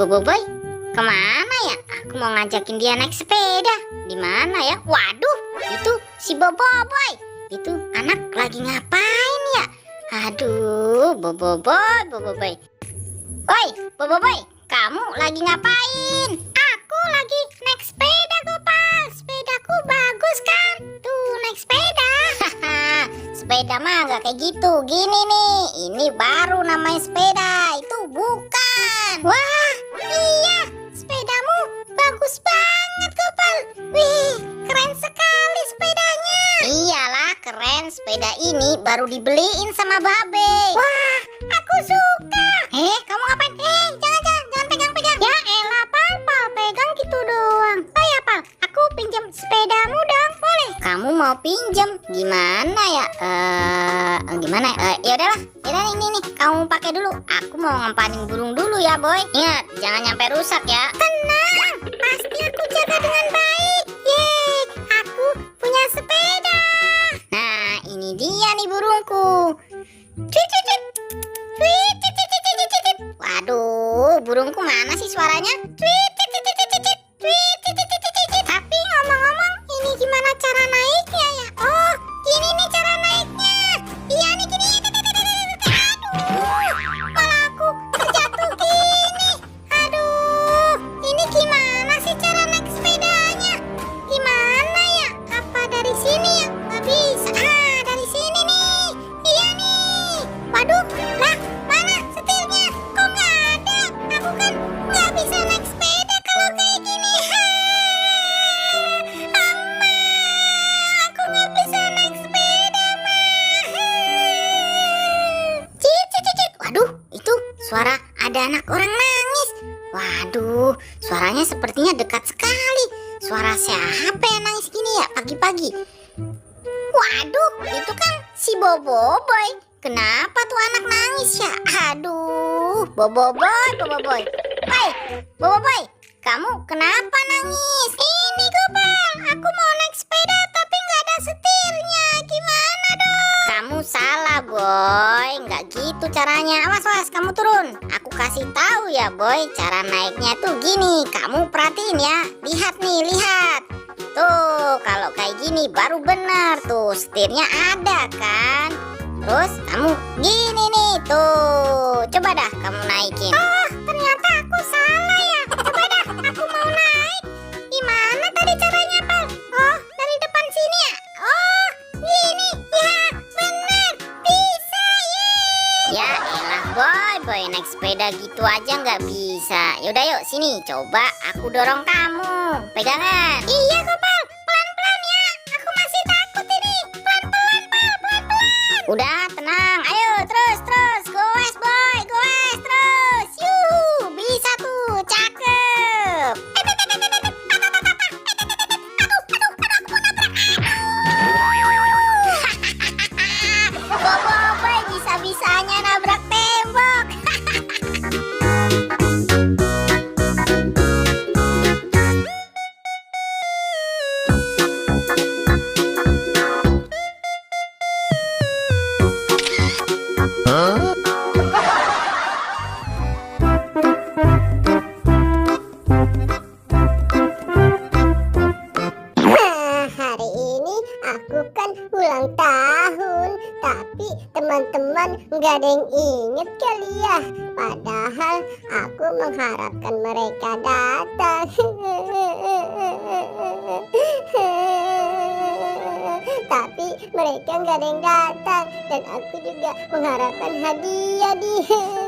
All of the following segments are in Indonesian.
Boboiboy kemana ya? Aku mau ngajakin dia naik sepeda. Di mana ya? Waduh, itu si Boboiboy. Itu anak lagi ngapain ya? Aduh, Boboiboy. Oi, Boboiboy, kamu lagi ngapain? Aku lagi naik sepeda, Gopal. Sepedaku bagus kan? Tuh, naik sepeda. Sepeda mah gak kayak gitu. Gini nih, ini baru namanya sepeda. Itu bukan. Wah, iya, sepedamu bagus banget, Gopal. Wih, keren sekali sepedanya. Iyalah, keren. Sepeda ini baru dibeliin sama Babe. Wah, aku suka. Kamu ngapain? Jangan pegang-pegang. Ya elah, Pal, pegang gitu doang. Oh ya, Pal, aku pinjam sepedamu dong, boleh? Kamu mau pinjam? Gimana ya? Ya udahlah. Ini kamu pakai dulu. Aku mau ngempanin burung dulu ya, Boy. Ingat, jangan nyampe rusak ya. Tenang, pasti aku jaga dengan baik. Yeay, aku punya sepeda. Nah, ini dia nih burungku. Waduh, burungku mana sih suaranya? Tapi ngomong-ngomong, ini gimana cara naiknya ya? Oh, gini nih cara naiknya. Iya nih gini. Aduh, malah aku terjatuh gini. Aduh, ini gimana sih cara naik sepedanya? Gimana ya? Apa dari sini ya? Nggak bisa. Dari sini nih. Iya nih. Waduh, lah mana setirnya? Kok nggak ada? Aku kan nggak bisa naik sepeda kalau kayak gini. Aku nggak bisa naik sepeda, Cicit. Waduh, itu suara ada anak orang nangis. Waduh, suaranya sepertinya dekat sekali. Suara siapa yang nangis gini ya pagi-pagi? Waduh, itu kan si Boboiboy. Kenapa tuh anak nangis ya? Aduh, Boboiboy. Hai, Boboiboy, kamu kenapa nangis? Ini Gopal, aku mau naik sepeda tapi nggak ada setirnya. Gimana dong? Kamu salah, Boy. Nggak gitu caranya. Awas, kamu turun. Aku kasih tahu ya, Boy. Cara naiknya tuh gini. Kamu perhatiin ya. Lihat nih, lihat. Tuh, kalau kayak gini baru benar tuh. Setirnya ada kan? Terus kamu gini nih tuh. Coba dah kamu naikin. Oh, ternyata aku salah ya. Coba dah aku mau naik. Gimana tadi caranya, Pal? Oh, dari depan sini ya. Oh, gini. Ya, benar. Bisa, Ya elah, Boy, naik sepeda gitu aja nggak bisa. Yaudah yuk, sini. Coba aku dorong kamu. Pegangan. Iya, Gopal. Pelan-pelan ya. Aku masih takut ini. Pelan-pelan, Pal. Pelan-pelan. Udah, tenang. Ayo, terus. Goes, Boy. Goes, terus. Yuhu, bisa tuh. Cakep. Boboiboy bisa-bisanya nabrak tembok. Hari ini aku kan ulang tahun, tapi teman-teman nggak ada yang inget kali ya. Padahal aku mengharapkan mereka datang. Tapi mereka nggak ada yang datang, dan aku juga mengharapkan hadiah di.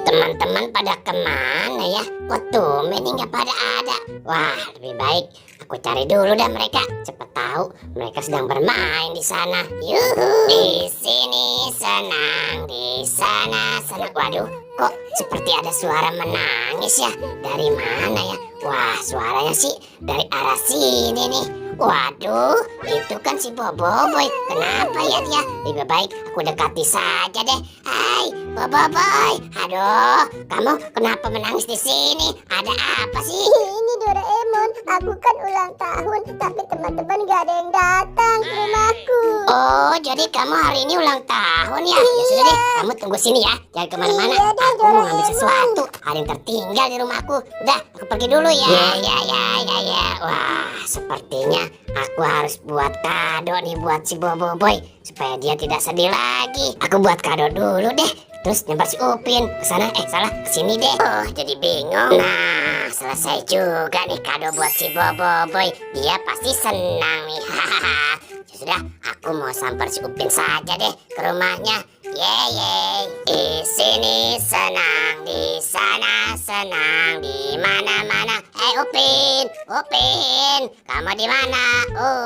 Teman-teman pada kemana ya? Kok tumben nih nggak pada ada? Wah, lebih baik aku cari dulu dah mereka. Cepet tahu mereka sedang bermain di sana. Yuhu. Di sini senang, di sana senang. Waduh, kok seperti ada suara menangis ya? Dari mana ya? Wah, suaranya sih dari arah sini nih. Waduh, itu kan si Boboiboy. Kenapa ya dia? Lebih baik aku dekati saja deh. Hai, Boboiboy. Aduh, kamu kenapa menangis di sini? Ada apa sih? Ini Doraemon. Aku kan ulang tahun, tapi teman-teman gak ada yang datang ke rumahku. Oh, jadi kamu hari ini ulang tahun ya? Ya sudah deh, kamu tunggu sini ya. Jangan kemana-mana. Aku mau ngambil sesuatu. Ada yang tertinggal di rumahku. Udah, aku pergi dulu ya. Ya. Wah, sepertinya aku harus buat kado nih buat si Bobo Boy supaya dia tidak sedih lagi. Aku buat kado dulu deh. Terus nyamper si Upin kesana, salah, kesini deh. Oh, jadi bingung. Nah, selesai juga nih kado buat si Bobo Boy. Dia pasti senang nih. Hahaha. Ya sudah, aku mau samper si Upin saja deh ke rumahnya. Yeay, di sini senang, di sana senang, di mana-mana. Upin, kamu di mana?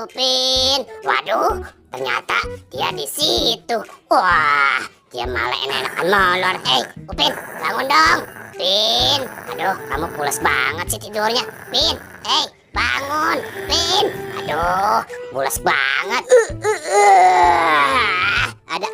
Upin, waduh, ternyata dia di situ. Wah, dia malah enak-enakan molor. Upin, bangun dong. Upin, aduh, kamu pulas banget sih tidurnya. Upin, bangun. Upin, aduh, pulas banget. Ada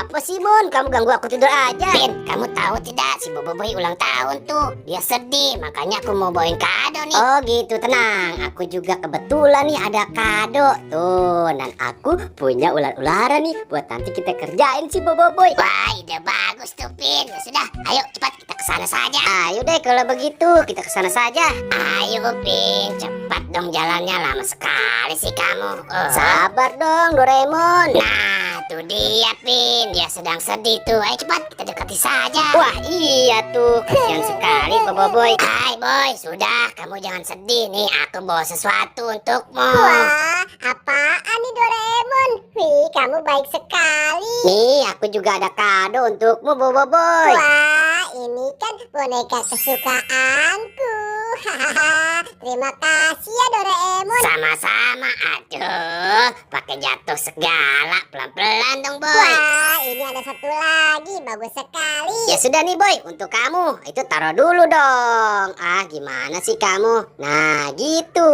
apa sih, Mon? Kamu ganggu aku tidur aja. Pin, kamu tahu tidak si Bobo Boy ulang tahun tuh. Dia sedih, makanya aku mau bawain kado nih. Oh gitu, tenang. Aku juga kebetulan nih ada kado. Tuh, dan aku punya ular-ularan nih buat nanti kita kerjain si Bobo Boy. Wah, ide bagus tuh, Pin. Ya sudah, ayo cepat kita kesana saja. Ayo deh kalau begitu, kita kesana saja. Ayo, Pin, cepat dong jalannya, lama sekali sih kamu. Sabar dong, Doraemon. Nah, tuh dia, Pin. Dia sedang sedih tuh. Ayo cepat kita dekati saja. Wah, iya tuh. Kasihan sekali Bobo Boy. Hai Boy, sudah. Kamu jangan sedih nih. Aku bawa sesuatu untukmu. Wah, apaan nih Doraemon? Wih, kamu baik sekali. Nih, aku juga ada kado untukmu, Bobo Boy. Wah, ini kan boneka kesukaanku. Hahaha, terima kasih ya Doraemon. Sama-sama. Aduh, pakai jatuh segala. Pelan-pelan dong, Boy. Wah, ini ada satu lagi, bagus sekali. Ya sudah nih Boy, untuk kamu. Itu taruh dulu dong. Ah, gimana sih kamu? Nah, gitu.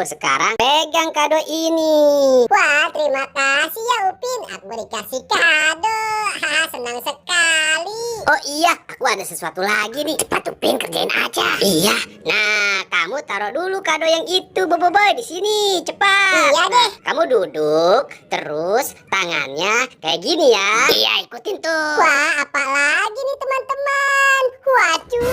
Sekarang pegang kado ini. Wah, terima kasih ya Upin. Aku dikasih kado. Haha, senang sekali. Oh iya, aku ada sesuatu lagi nih. Cepat Upin, kerjain aja. Iya. Nah, kamu taruh dulu kado yang itu, Bobo Boy, di sini. Cepat. Iya deh. Kamu duduk, terus tangannya kayak gini ya. Iya, ikutin tuh. Wah, apa lagi nih teman-teman? Waduh.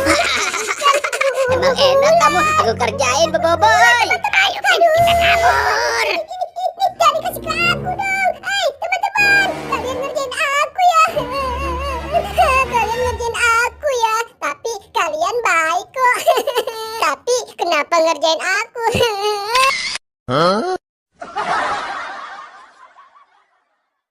Emang enak kamu, aku kerjain, Bobo Boy. Ayo, Pin, kita kabur. Jangan kasih ke aku dong. Hai teman-teman, kalian ngerjain aku ya. Kalian ngerjain aku ya. Tapi kalian baik kok. Tapi kenapa ngerjain aku?